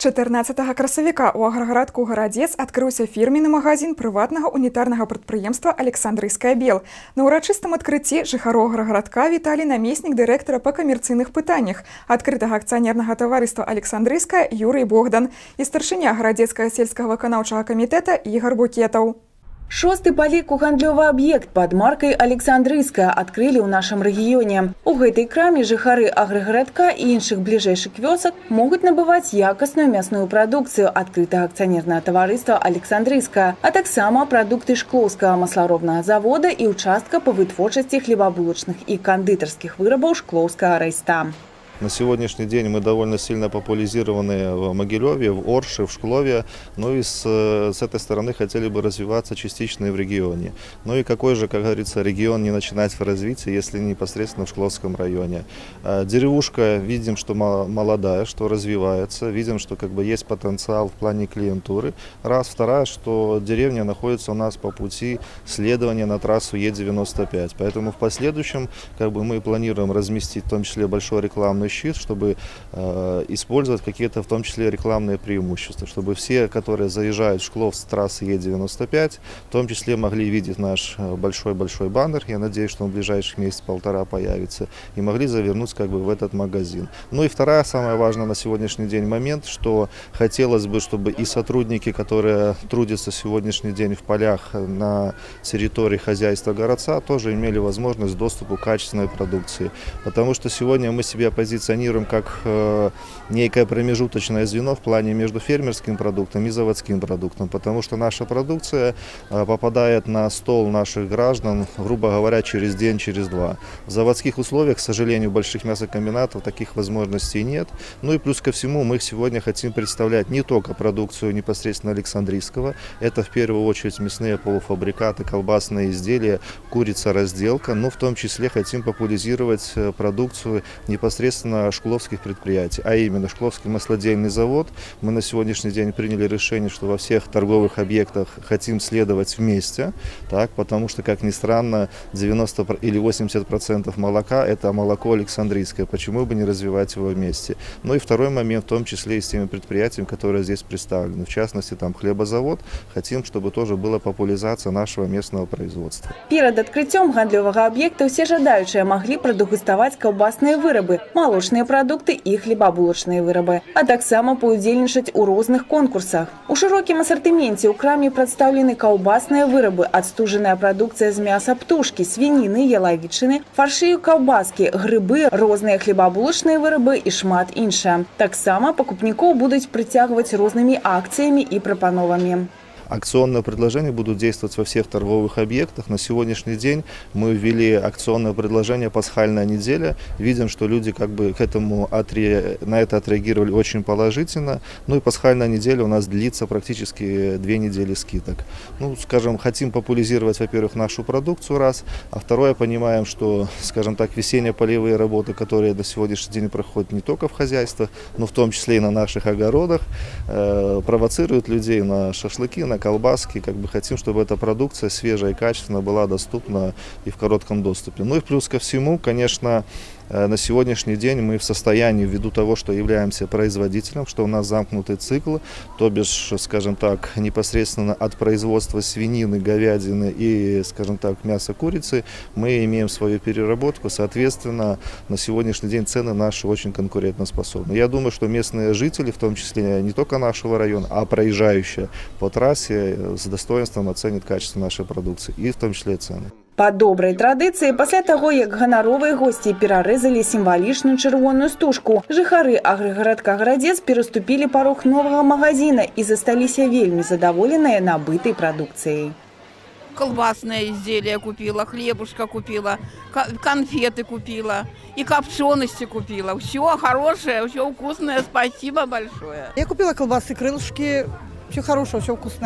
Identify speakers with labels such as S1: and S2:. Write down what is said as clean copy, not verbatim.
S1: 14 красавіка у аграгарадку Гарадзец адкрыўся фірменны магазин прыватнага унітарнага прадпрыемства «Александрыйская Бел». На ўрачыстым адкрыцці жыхароў аграгарадка віталі намеснік дырэктара па камерцыйных пытаннях адкрытага акцыянернага таварыства «Александрыйская» Юрый Богдан і старшыня Гарадзецкага сельскага выканаўчага камітэта Ігор Букетаў.
S2: Шосты па ліку гандлёвы аб'ект под маркой «Александрыйская» открыли ў нашым рэгіёне. У гэтай краме жыхары аграгарадка і іншых бліжэйшых вёсак могуць набываць якасную мясную прадукцыю адкрытага акцыянернага таварыства «Александрыйская», а таксама прадукты шклоўскага масларобнага завода і участка па вытворчасці хлебабулачных і кандытарскіх вырабаў шклоўскага райста.
S3: На сегодняшний день мы довольно сильно популяризированы в Могилеве, в Орше, в Шклове. Ну и с этой стороны хотели бы развиваться частично и в регионе. Ну и какой же, как говорится, регион не начинать в развитии, если непосредственно в Шкловском районе. Деревушка, видим, что молодая, что развивается. Видим, что есть потенциал в плане клиентуры. Раз. Вторая, что деревня находится у нас по пути следования на трассу Е95. Поэтому в последующем мы планируем разместить в том числе большой рекламный щит, чтобы использовать какие-то, в том числе, рекламные преимущества, чтобы все, которые заезжают в Шклов с трассы Е95, в том числе могли видеть наш большой-большой баннер, я надеюсь, что он в ближайших месяц-полтора появится, и могли завернуть в этот магазин. Ну и вторая, самая важная на сегодняшний день момент, что хотелось бы, чтобы и сотрудники, которые трудятся сегодняшний день в полях на территории хозяйства городца, тоже имели возможность доступа к качественной продукции, потому что сегодня мы себя позиционируем как некое промежуточное звено в плане между фермерским продуктом и заводским продуктом, потому что наша продукция попадает на стол наших граждан, грубо говоря, через день, через два. В заводских условиях, к сожалению, больших мясокомбинатов таких возможностей нет. Ну и плюс ко всему мы сегодня хотим представлять не только продукцию непосредственно Александрийского, это в первую очередь мясные полуфабрикаты, колбасные изделия, курица, разделка, но в том числе хотим популяризировать продукцию непосредственно шкловских предприятий, а именно Шкловский маслодельный завод. Мы на сегодняшний день приняли решение, что во всех торговых объектах хотим следовать вместе, потому что, как ни странно, 90 или 80% молока – это молоко Александрийское. Почему бы не развивать его вместе? Ну и второй момент, в том числе и с теми предприятиями, которые здесь представлены. В частности, хлебозавод. Хотим, чтобы тоже была популяризация нашего местного производства.
S2: Перед открытием гандлёвага объекта все жадающие могли продегустовать колбасные вырабы, молочные продукты и хлебабулочные вырабы, а таксама паўдзельнічаць у розных конкурсах. У широкім ассортименте у краме представлены колбасные вырабы, отстуженная продукция из мяса птушки, свинины, яловичины, фарши, колбаски, грибы, розные хлебабулочные вырабы и шмат іншае. Таксама покупников будут притягивать розными акциями и пропановами.
S3: Акционные предложения будут действовать во всех торговых объектах. На сегодняшний день мы ввели акционное предложение «Пасхальная неделя». Видим, что люди к этому на это отреагировали очень положительно. Ну и пасхальная неделя у нас длится практически 2 недели скидок. Хотим популяризировать, во-первых, нашу продукцию, раз. А второе, понимаем, что, весенне-полевые работы, которые на сегодняшний день проходят не только в хозяйствах, но в том числе и на наших огородах, провоцируют людей на шашлыки, на колбаски. Хотим, чтобы эта продукция свежая и качественная была доступна и в коротком доступе. Ну и плюс ко всему, конечно, на сегодняшний день мы в состоянии, ввиду того, что являемся производителем, что у нас замкнутый цикл, то бишь, непосредственно от производства свинины, говядины и, мяса курицы, мы имеем свою переработку. Соответственно, на сегодняшний день цены наши очень конкурентоспособны. Я думаю, что местные жители, в том числе не только нашего района, а проезжающие по трассе, с достоинством оценят качество нашей продукции и в том числе цены.
S2: По доброй традиции, пасля того, як ганаровые гости перарэзалі символичную червоную стужку, жыхары аграгарадка Гарадзец пераступили порог нового магазина и засталіся вельмі задоволенные набытой продукцией.
S4: Колбасные изделия купила, хлебушка купила, конфеты купила и копчености купила. Все хорошее, все вкусное, спасибо большое.
S5: Я купила колбасы, крылышки, все хорошее, все вкусное.